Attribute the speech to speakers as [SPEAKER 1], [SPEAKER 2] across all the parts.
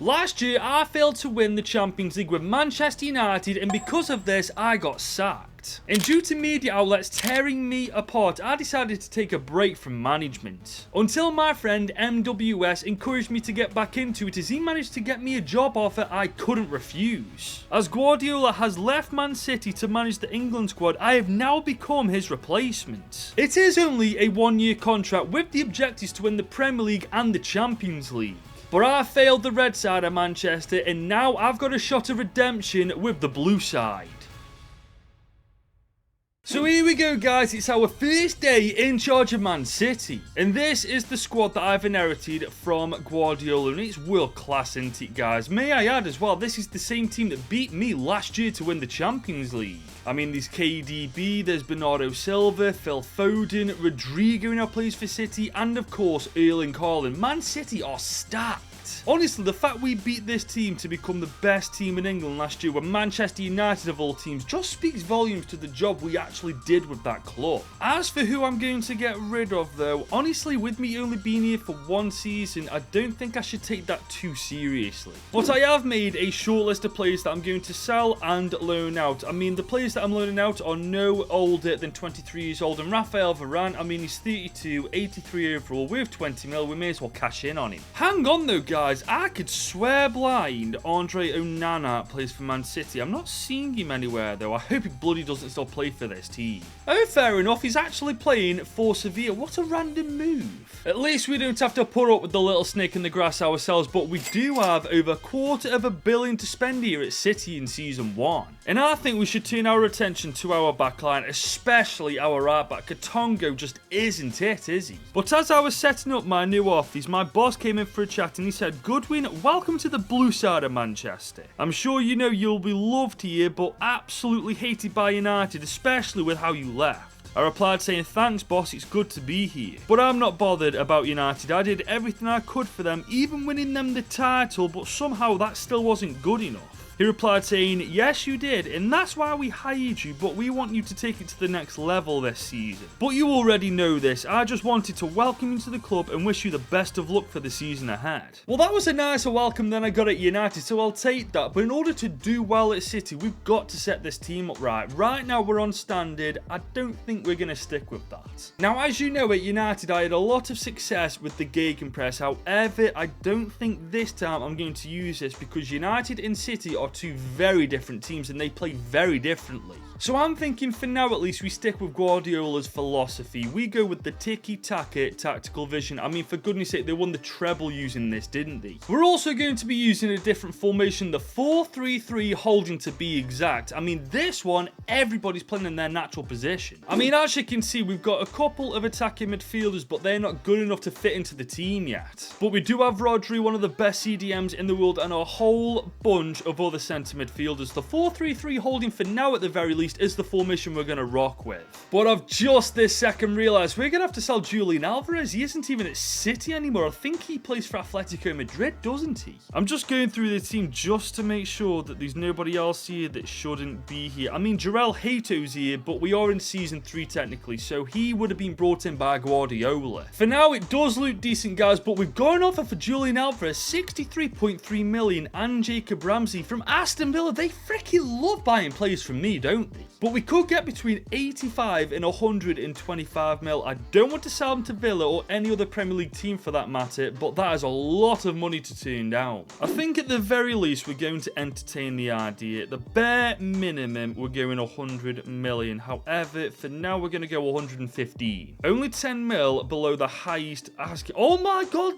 [SPEAKER 1] Last year, I failed to win the Champions League with Manchester United, and because of this, I got sacked. And due to media outlets tearing me apart, I decided to take a break from management. Until my friend MWS encouraged me to get back into it, as he managed to get me a job offer I couldn't refuse. As Guardiola has left Man City to manage the England squad, I have now become his replacement. It is only a one-year contract with the objectives to win the Premier League and the Champions League. But I failed the red side of Manchester, and now I've got a shot of redemption with the blue side. So here we go, guys, it's our first day in charge of Man City. And this is the squad that I've inherited from Guardiola, and it's world class, isn't it, guys? May I add as well, this is the same team that beat me last year to win the Champions League. I mean, there's KDB, there's Bernardo Silva, Phil Foden, Rodrigo now plays for City, and of course, Erling Haaland. Man City are stacked. Honestly, the fact we beat this team to become the best team in England last year, with Manchester United of all teams, just speaks volumes to the job we actually did with that club. As for who I'm going to get rid of though, honestly, with me only being here for one season, I don't think I should take that too seriously. But I have made a short list of players that I'm going to sell and loan out. I mean, the players that I'm loaning out are no older than 23 years old, and Rafael Varane, I mean, he's 32, 83 overall, with 20 mil, we may as well cash in on him. Hang on though, guys, I could swear blind Andre Onana plays for Man City. I'm not seeing him anywhere though. I hope he bloody doesn't still play for this team. Oh, fair enough, he's actually playing for Sevilla. What a random move. At least we don't have to put up with the little snake in the grass ourselves, but we do have over $250 million to spend here at City in Season 1. And I think we should turn our attention to our backline, especially our right back. Katongo just isn't it, is he? But as I was setting up my new office, my boss came in for a chat and he said, "Goodwin, welcome to the blue side of Manchester. I'm sure you know you'll be loved here, but absolutely hated by United, especially with how you left." I replied saying, "Thanks boss, it's good to be here. But I'm not bothered about United. I did everything I could for them, even winning them the title, but somehow that still wasn't good enough." He replied saying, "Yes, you did, and that's why we hired you, but we want you to take it to the next level this season. But you already know this. I just wanted to welcome you to the club and wish you the best of luck for the season ahead." Well, that was a nicer welcome than I got at United, so I'll take that. But in order to do well at City, we've got to set this team up right. Right now, we're on standard. I don't think we're going to stick with that. Now, as you know, at United, I had a lot of success with the gegenpress. However, I don't think this time I'm going to use this, because United and City are two very different teams and they play very differently. So I'm thinking for now at least we stick with Guardiola's philosophy. We go with the tiki-taka tactical vision. I mean, for goodness sake, they won the treble using this, didn't they? We're also going to be using a different formation, the 4-3-3 holding to be exact. I mean, this one, everybody's playing in their natural position. I mean, as you can see, we've got a couple of attacking midfielders, but they're not good enough to fit into the team yet. But we do have Rodri, one of the best CDMs in the world, and a whole bunch of other centre midfielders. The 4-3-3 holding, for now at the very least, is the formation we're going to rock with. But I've just this second realised we're going to have to sell Julian Alvarez. He isn't even at City anymore. I think he plays for Atletico Madrid, doesn't he? I'm just going through the team just to make sure that there's nobody else here that shouldn't be here. I mean, Jarell Hato's here, but we are in Season 3 technically, so he would have been brought in by Guardiola. For now, it does look decent, guys, but we've got an offer for Julian Alvarez, 63.3 million, and Jacob Ramsey from Aston Villa. They freaking love buying players from me, don't they? But we could get between 85 and 125 mil. I don't want to sell them to Villa or any other Premier League team for that matter, but that is a lot of money to turn down. I think at the very least we're going to entertain the idea. At the bare minimum, we're going 100 million. However, for now we're going to go 115. Only 10 mil below the highest asking. Oh my god,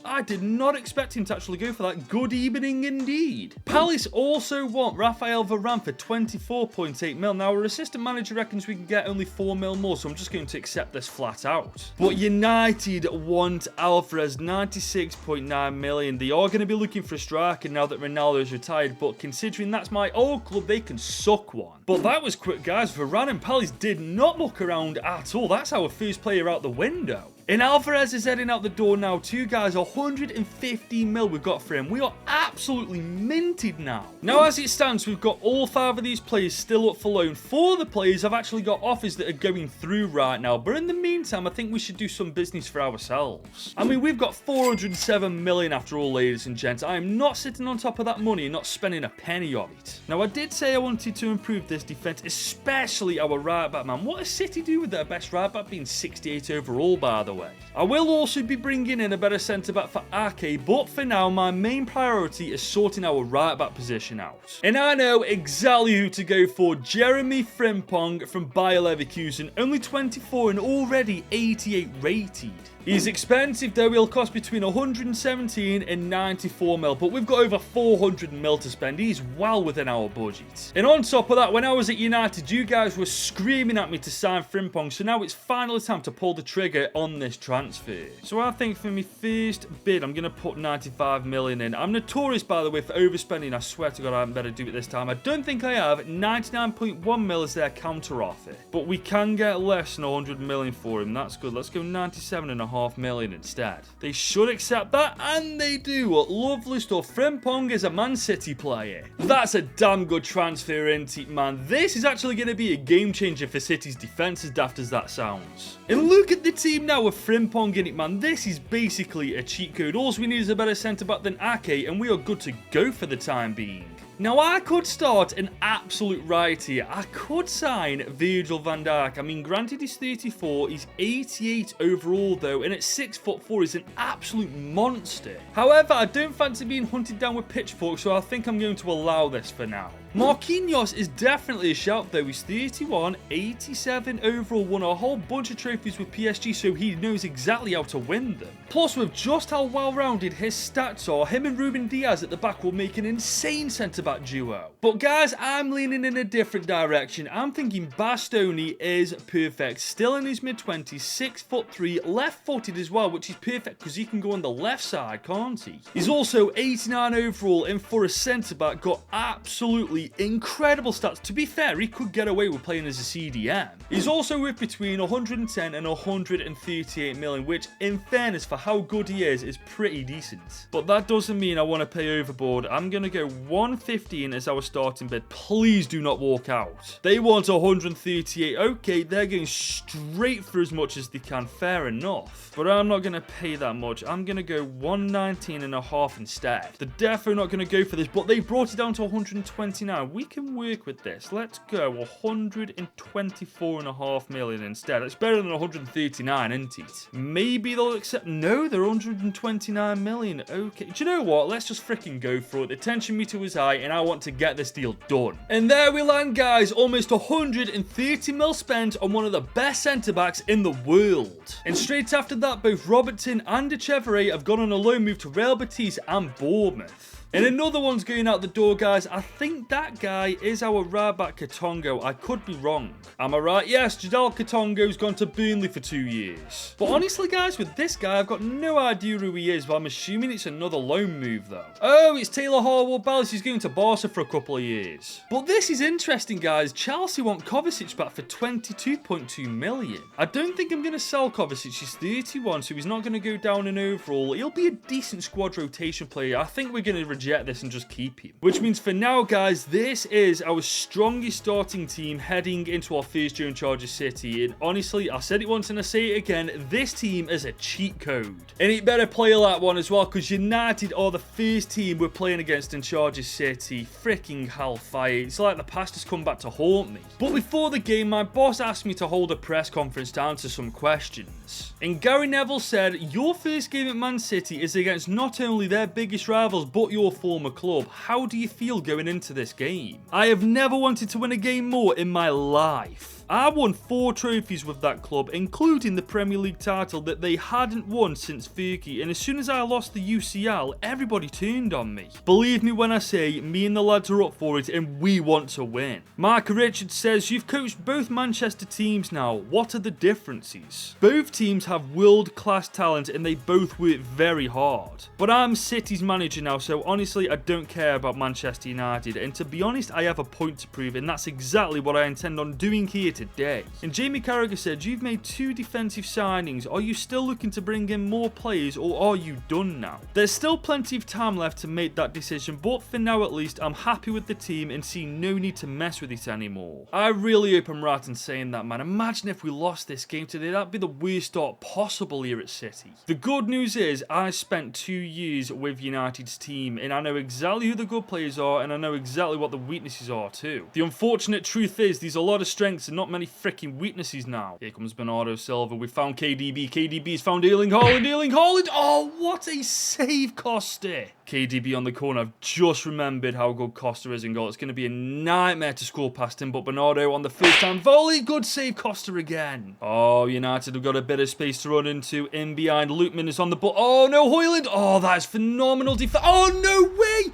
[SPEAKER 1] I did not expect him to actually go for that. Good evening indeed. Palace also want Rafael Varane for 24.8 mil. Now, our assistant manager reckons we can get only 4 mil more, so I'm just going to accept this flat out. But United want Alvarez, 96.9 million. They are going to be looking for a striker now that Ronaldo is retired, but considering that's my old club, they can suck one. But that was quick, guys. Varane and Palace did not muck around at all. That's our first player out the window. And Alvarez is heading out the door now too, guys. 150 mil we've got for him. We are absolutely minted now. Now, as it stands, we've got all 5 of these players still up for loan. 4 of the players have actually got offers that are going through right now, but in the meantime, I think we should do some business for ourselves. I mean, we've got 407 million after all, ladies and gents. I am not sitting on top of that money and not spending a penny of it. Now, I did say I wanted to improve this defense, especially our right back, man. What does City do with their best right back being 68 overall, by the way? I will also be bringing in a better centre back for Ake, but for now, my main priority is sorting our right back position out. And I know exactly who to go for. Jeremy Frimpong from Bayer Leverkusen, only 24 and already 88 rated. He's expensive though, he'll cost between 117 and 94 mil, but we've got over 400 mil to spend. He's well within our budget. And on top of that, when I was at United, you guys were screaming at me to sign Frimpong, so now it's finally time to pull the trigger on this transfer. So I think for my first bid, I'm going to put 95 million in. I'm notorious, by the way, for overspending. I swear to God, I haven't better do it this time. I don't think I have. 99.1 mil is their counter offer, but we can get less than 100 million for him. That's good. Let's go 97.5 million instead. They should accept that, and they do. Lovely stuff. Frimpong is a Man City player. That's a damn good transfer, isn't it, man? This is actually going to be a game changer for City's defense, as daft as that sounds. And look at the team now with Frimpong in it, man. This is basically a cheat code. All we need is a better centre-back than Ake, and we are good to go for the time being. Now, I could start an absolute riot here. I could sign Virgil van Dijk. I mean, granted, he's 34. He's 88 overall, though, and at 6'4", he's an absolute monster. However, I don't fancy being hunted down with pitchforks, so I think I'm going to allow this for now. Marquinhos is definitely a shout though. He's 31, 87 overall, won a whole bunch of trophies with PSG, so he knows exactly how to win them. Plus, with just how well-rounded his stats are, him and Ruben Diaz at the back will make an insane centre-back duo. But guys, I'm leaning in a different direction. I'm thinking Bastoni is perfect. Still in his mid-20s, 6'3", left-footed as well, which is perfect because he can go on the left side, can't he? He's also 89 overall, and for a centre-back, got absolutely incredible stats. To be fair, he could get away with playing as a CDM. He's also worth between 110 and 138 million, which in fairness for how good he is pretty decent. But that doesn't mean I want to pay overboard. I'm going to go 115 as our starting bid. Please do not walk out. They want 138. Okay, they're going straight for as much as they can. Fair enough. But I'm not going to pay that much. I'm going to go 119.5 instead. They're definitely not going to go for this, but they brought it down to 129. We can work with this. Let's go 124.5 million instead. It's better than 139, isn't it? Maybe they'll accept. No, they're 129 million. Okay. Do you know what? Let's just freaking go for it. The tension meter was high, and I want to get this deal done. And there we land, guys. Almost 130 mil spent on one of the best centre-backs in the world. And straight after that, both Robertson and Echeverry have gone on a loan move to Real Betis and Bournemouth. And another one's going out the door, guys. I think that guy is our right back, Katongo. I could be wrong. Am I right? Yes, Jadal Katongo's gone to Burnley for 2 years. But honestly, guys, with this guy, I've got no idea who he is, but I'm assuming it's another loan move, though. Oh, it's Taylor Harwood-Bellis. He's going to Barca for a couple of years. But this is interesting, guys. Chelsea want Kovacic back for 22.2 million. I don't think I'm going to sell Kovacic. He's 31, so he's not going to go down in overall. He'll be a decent squad rotation player. I think we're going to reject this and just keep him. Which means for now, guys, this is our strongest starting team heading into our first year in charge of City. And honestly, I said it once and I say it again, this team is a cheat code. And it better play like one as well, because United are the first team we're playing against in charge of City. Freaking hellfire. It's like the past has come back to haunt me. But before the game, my boss asked me to hold a press conference to answer some questions. And Gary Neville said, your first game at Man City is against not only their biggest rivals, but your former club. How do you feel going into this game? I have never wanted to win a game more in my life. I won 4 trophies with that club, including the Premier League title that they hadn't won since Fergie, and as soon as I lost the UCL, everybody turned on me. Believe me when I say, me and the lads are up for it and we want to win. Mark Richards says, you've coached both Manchester teams now. What are the differences? Both teams have world-class talent and they both work very hard. But I'm City's manager now, so honestly, I don't care about Manchester United, and to be honest, I have a point to prove, and that's exactly what I intend on doing here today. And Jamie Carragher said, you've made 2 defensive signings. Are you still looking to bring in more players, or are you done now? There's still plenty of time left to make that decision, but for now at least, I'm happy with the team and see no need to mess with it anymore. I really hope I'm right in saying that, man. Imagine if we lost this game today. That'd be the worst start possible here at City. The good news is I spent 2 years with United's team, and I know exactly who the good players are, and I know exactly what the weaknesses are too. The unfortunate truth is there's a lot of strengths and not many freaking weaknesses now. Here comes Bernardo Silva. We found KDB. KDB's found Erling Haaland. Erling Haaland. Oh, what a save, Costa. KDB on the corner. I've just remembered how good Costa is in goal. It's going to be a nightmare to score past him, but Bernardo on the first time volley. Good save, Costa again. Oh, United have got a bit of space to run into. In behind, Lookman is on the ball. Oh, no, Højlund. Oh, that is phenomenal defense. Oh, no way.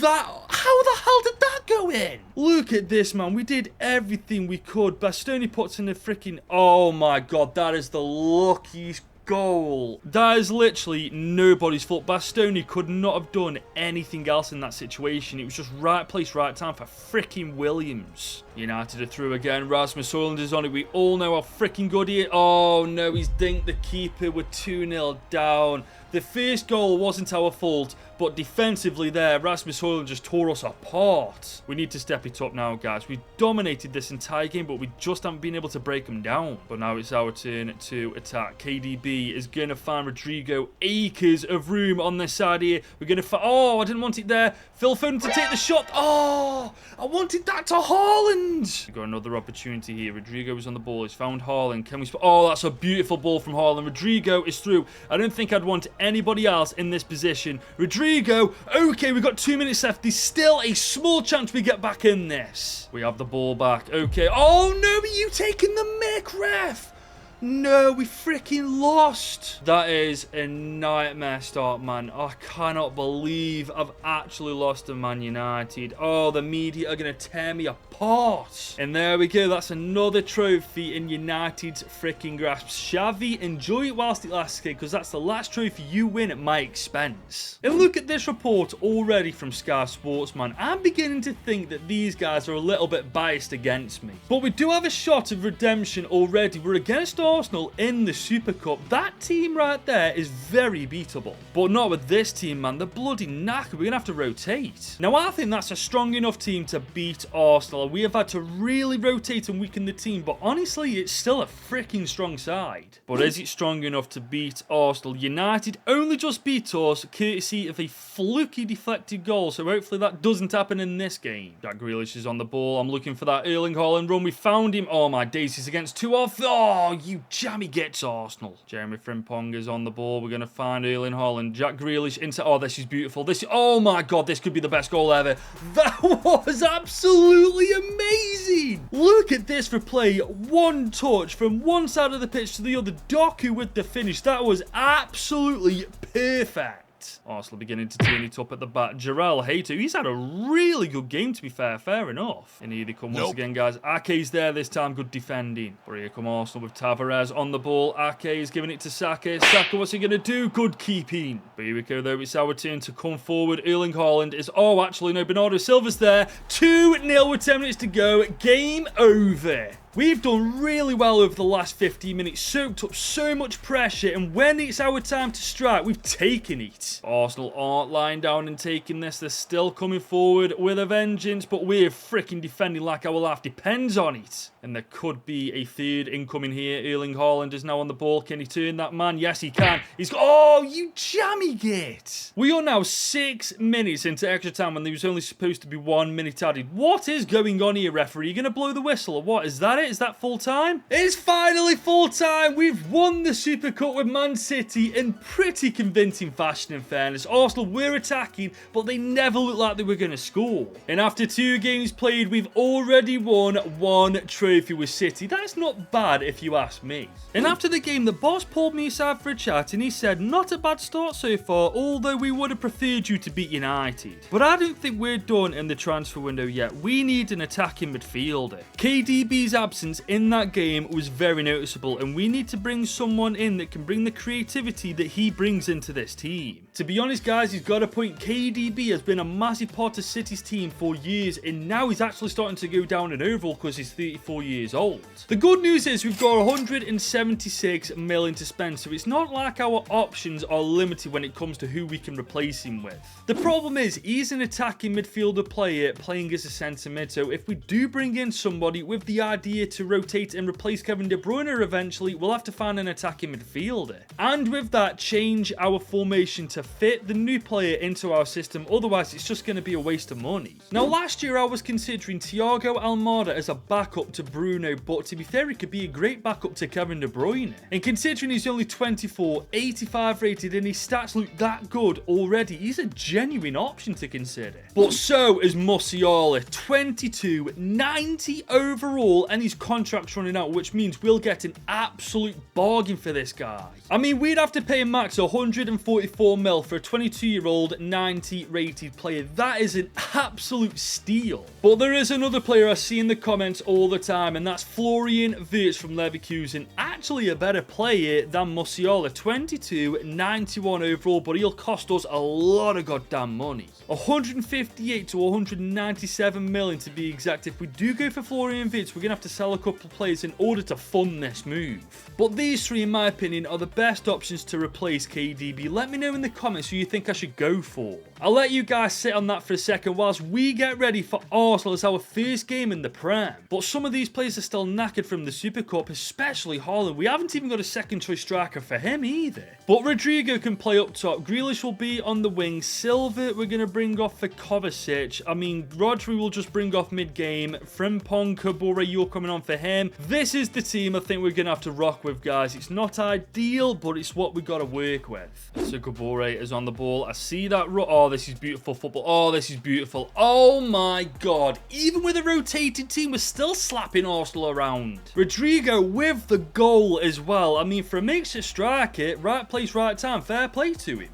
[SPEAKER 1] How the hell did that go in? Look at this, man. We did everything we could. Bastoni puts in a freaking... Oh, my God. That is the luckiest goal. That is literally nobody's fault. Bastoni could not have done anything else in that situation. It was just right place, right time for freaking Williams. United are through again. Rasmus Højlund is on it. We all know how freaking good he is. Oh, no. He's dinked the keeper. We're 2-0 down. The first goal wasn't our fault, but defensively there, Rasmus Højlund just tore us apart. We need to step it up now, guys. We dominated this entire game, but we just haven't been able to break them down. But now it's our turn to attack. KDB is going to find Rodrigo. Acres of room on this side here. We're going to find... Oh, I didn't want it there. Phil Foden to take the shot. Oh, I wanted that to Haaland. We've got another opportunity here. Rodrigo is on the ball. He's found Haaland. Can we... Oh, that's a beautiful ball from Haaland. Rodrigo is through. I don't think I'd want anybody else in this position. Rodrigo. Okay, we've got 2 minutes left. There's still a small chance we get back in this. We have the ball back. Okay. Oh, no, are you taking the mick, ref? No, we freaking lost. That is a nightmare start, man. I cannot believe I've actually lost to Man United. Oh, the media are going to tear me apart. And there we go. That's another trophy in United's freaking grasp. Xavi, enjoy it whilst it lasts, kid, because that's the last trophy you win at my expense. And look at this report already from Sky Sports, man. I'm beginning to think that these guys are a little bit biased against me. But we do have a shot of redemption already. We're against Arsenal in the Super Cup. That team right there is very beatable. But not with this team, man. They're bloody knackered. We're going to have to rotate. Now, I think that's a strong enough team to beat Arsenal. We have had to really rotate and weaken the team. But honestly, it's still a freaking strong side. But is it strong enough to beat Arsenal? United only just beat us courtesy of a fluky deflected goal. So hopefully that doesn't happen in this game. Jack Grealish is on the ball. I'm looking for that Erling Haaland run. We found him. Oh, my days. He's against 2 off. Oh, you jammy gets Arsenal. Jeremy Frimpong is on the ball. We're going to find Erling Haaland. Jack Grealish into... Oh, this is beautiful. Oh my God, this could be the best goal ever. That was absolutely amazing. Look at this for play. One touch from one side of the pitch to the other. Doku with the finish. That was absolutely perfect. Arsenal beginning to turn it up at the back. Jarrell Hato, he's had a really good game, to be fair enough. And here they come once again, guys. Ake's there this time, good defending. But here come Arsenal with Tavares on the ball. Ake is giving it to Saka. Saka, what's he going to do? Good keeping. But here we go, though. It's our turn to come forward. Erling Haaland is... Oh, actually, no, Bernardo Silva's there. 2-0 with 10 minutes to go. Game over. We've done really well over the last 15 minutes, soaked up so much pressure, and when it's our time to strike, we've taken it. Arsenal aren't lying down and taking this. They're still coming forward with a vengeance, but we're freaking defending like our life depends on it. And there could be a third incoming here. Erling Haaland is now on the ball. Can he turn that man? Yes, he can. He's... Oh, you jammy git. We are now 6 minutes into extra time when there was only supposed to be 1 minute added. What is going on here, referee? Are you going to blow the whistle or what? Is that it? Is that full time? It's finally full time. We've won the Super Cup with Man City in pretty convincing fashion, in fairness. Arsenal were attacking, but they never looked like they were going to score. And after 2 games played, we've already won 1 trophy with City. That's not bad if you ask me. And after the game, the boss pulled me aside for a chat and he said, not a bad start so far, although we would have preferred you to beat United. But I don't think we're done in the transfer window yet. We need an attacking midfielder. KDB's absence in that game was very noticeable, and we need to bring someone in that can bring the creativity that he brings into this team. To be honest, guys, he's got a point. KDB has been a massive part of City's team for years, and now he's actually starting to go down in overall because he's 34 years old. The good news is we've got 176 million to spend, so it's not like our options are limited when it comes to who we can replace him with. The problem is he's an attacking midfielder player playing as a centre mid, so if we do bring in somebody with the idea to rotate and replace Kevin De Bruyne eventually, we'll have to find an attacking midfielder. And with that, change our formation to fit the new player into our system, otherwise it's just going to be a waste of money. Now, last year I was considering Thiago Almada as a backup to Bruno, but to be fair, he could be a great backup to Kevin De Bruyne. And considering he's only 24, 85 rated, and his stats look that good already, he's a genuine option to consider. But so is Musiala, 22, 90 overall, and his contract's running out, which means we'll get an absolute bargain for this guy. I mean, we'd have to pay max 144 mil for a 22-year-old 90 rated player. That is an absolute steal. But there is another player I see in the comments all the time, and that's Florian Wirtz from Leverkusen. Actually a better player than Musiala, 22, 91 overall, but he'll cost us a lot of goddamn money. 158 to 197 million to be exact. If we do go for Florian Wirtz, we're going to have to sell a couple of players in order to fund this move. But these three, in my opinion, are the best options to replace KDB. Let me know in the comments who you think I should go for. I'll let you guys sit on that for a second whilst we get ready for Arsenal as our first game in the Prem. But some of these players are still knackered from the Super Cup, especially Haaland. We haven't even got a second choice striker for him either. But Rodrigo can play up top. Grealish will be on the wing. Silva we're going to bring off for Kovacic. I mean, Rodri will just bring off mid-game. Frimpong, Kabore, you're coming on for him. This is the team I think we're going to have to rock with, guys. It's not ideal, but it's what we got to work with. So Kabore is on the ball. I see that. Oh, this is beautiful football. Oh, this is beautiful. Oh my god. Even with a rotated team, we're still slapping Arsenal around. Rodrigo with the goal as well. I mean, for a mixed striker, right place, right time. Fair play to him.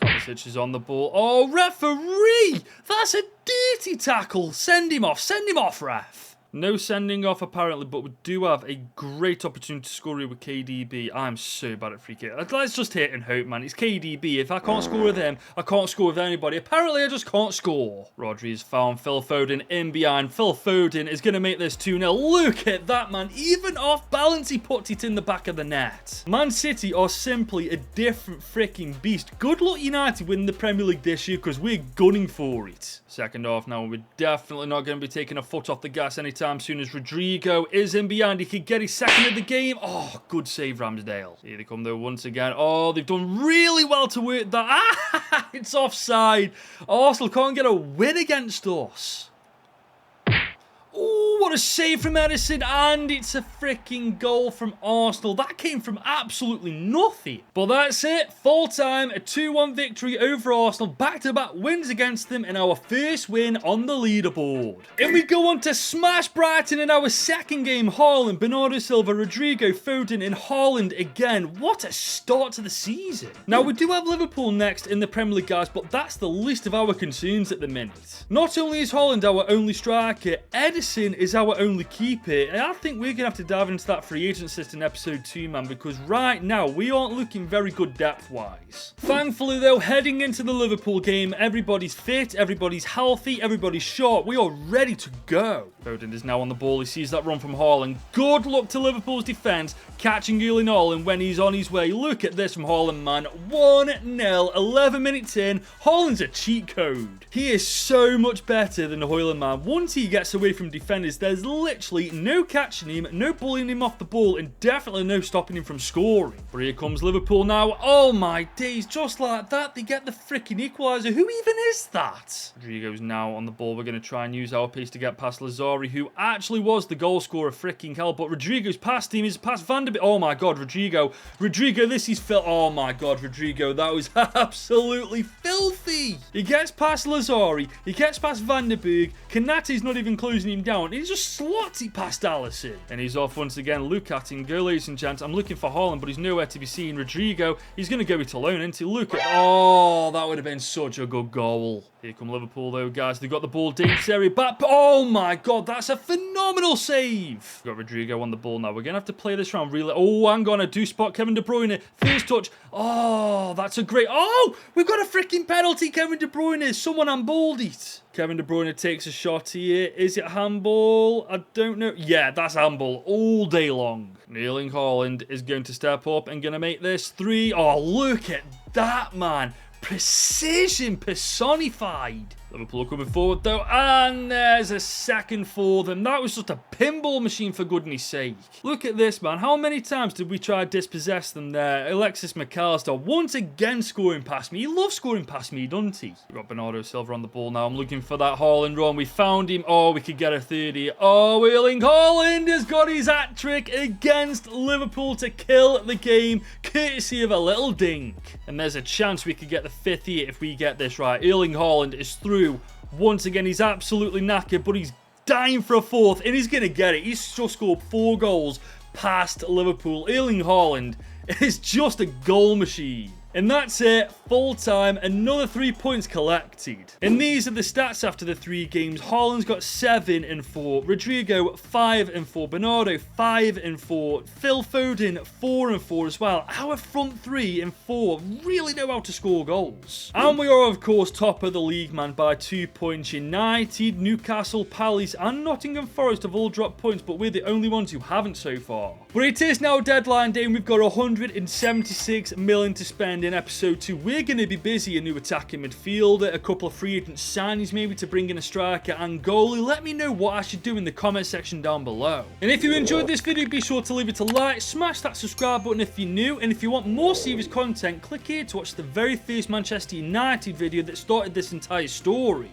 [SPEAKER 1] Kovacic is on the ball. Oh, referee! That's a dirty tackle. Send him off, ref. No sending off apparently, but we do have a great opportunity to score here with KDB. I'm so bad at free kick. Let's just hit and hope, man. It's KDB. If I can't score with him, I can't score with anybody. Apparently, I just can't score. Rodri has found Phil Foden in behind. Phil Foden is going to make this 2-0. Look at that, man. Even off balance, he put it in the back of the net. Man City are simply a different freaking beast. Good luck United winning the Premier League this year because we're gunning for it. Second half now. We're definitely not going to be taking a foot off the gas anytime soon as Rodrigo is in behind. He could get his second of the game. Oh, good save, Ramsdale. Here they come, though, once again. Oh, they've done really well to work that. Ah, it's offside. Arsenal can't get a win against us. Oh, what a save from Edison, and it's a freaking goal from Arsenal. That came from absolutely nothing. But that's it. Full time, a 2-1 victory over Arsenal. Back-to-back wins against them in our first win on the leaderboard. And we go on to smash Brighton in our second game. Haaland, Bernardo Silva, Rodrigo, Foden, and Haaland again. What a start to the season. Now, we do have Liverpool next in the Premier League, guys, but that's the least of our concerns at the minute. Not only is Haaland our only striker, Edison is our only keeper, and I think we're going to have to dive into that free agent list in episode 2, man, because right now we aren't looking very good depth-wise. Thankfully, though, heading into the Liverpool game, everybody's fit, everybody's healthy, everybody's sharp. We are ready to go. Foden is now on the ball. He sees that run from Haaland. Good luck to Liverpool's defence, catching Erling Haaland when he's on his way. Look at this from Haaland, man. 1-0, 11 minutes in. Haaland's a cheat code. He is so much better than Haaland, man. Once he gets away from defenders, there's literally no catching him, no bullying him off the ball, and definitely no stopping him from scoring. But here comes Liverpool now. Oh my days, just like that, they get the freaking equaliser. Who even is that? Rodrigo's now on the ball. We're going to try and use our pace to get past Lazari, who actually was the goal scorer, freaking hell. But Rodrigo's past him. He's past Van der Beek. Oh my god, Rodrigo, this is oh my god, Rodrigo, that was absolutely filthy. He gets past Lazari, he gets past Van der Beek. Konate's not even closing him down. He just slots it past Alisson. And he's off once again. Look at him go, ladies and gents. I'm looking for Haaland, but he's nowhere to be seen. Rodrigo, he's going to go it alone, isn't he? Look at... Oh, that would have been such a good goal. Here come Liverpool, though, guys. They've got the ball. Dangerous area back. Oh, my God. That's a phenomenal save. We've got Rodrigo on the ball now. We're going to have to play this round really... Oh, hang on. I do spot Kevin De Bruyne. First touch. Oh, that's a great... Oh, we've got a freaking penalty. Kevin De Bruyne. Someone handballed it. Kevin De Bruyne takes a shot here. Is it handball? I don't know. Yeah, that's handball all day long. Erling Haaland is going to step up and going to make this 3. Oh, look at that, man. Precision personified. Liverpool coming forward though, and there's a second for them. That was just a pinball machine, for goodness sake. Look at this, man. How many times did we try to dispossess them there? Alexis McAllister once again scoring past me. He loves scoring past me, doesn't he? We've got Bernardo Silva on the ball now. I'm looking for that Haaland run. We found him. Oh, we could get a 30. Oh, Erling Haaland has got his hat-trick against Liverpool to kill the game, courtesy of a little dink. And there's a chance we could get the 5th here if we get this right. Erling Haaland is through. Once again, he's absolutely knackered, but he's dying for a 4th, and he's going to get it. He's just scored 4 goals past Liverpool. Erling Haaland is just a goal machine. And that's it, full time, another 3 points collected. And these are the stats after the 3 games. Haaland's got 7 and 4, Rodrigo 5 and 4, Bernardo 5 and 4, Phil Foden 4 and 4 as well. Our front 3 and 4 really know how to score goals. And we are of course top of the league, man, by 2 points. United, Newcastle, Palace and Nottingham Forest have all dropped points, but we're the only ones who haven't so far. But it is now deadline day and we've got 176 million to spend in episode 2. We're going to be busy a new attacking midfielder, a couple of free agent signings maybe to bring in a striker and goalie. Let me know what I should do in the comment section down below. And if you enjoyed this video, be sure to leave it a like, smash that subscribe button if you're new, and if you want more serious content, click here to watch the very first Manchester United video that started this entire story.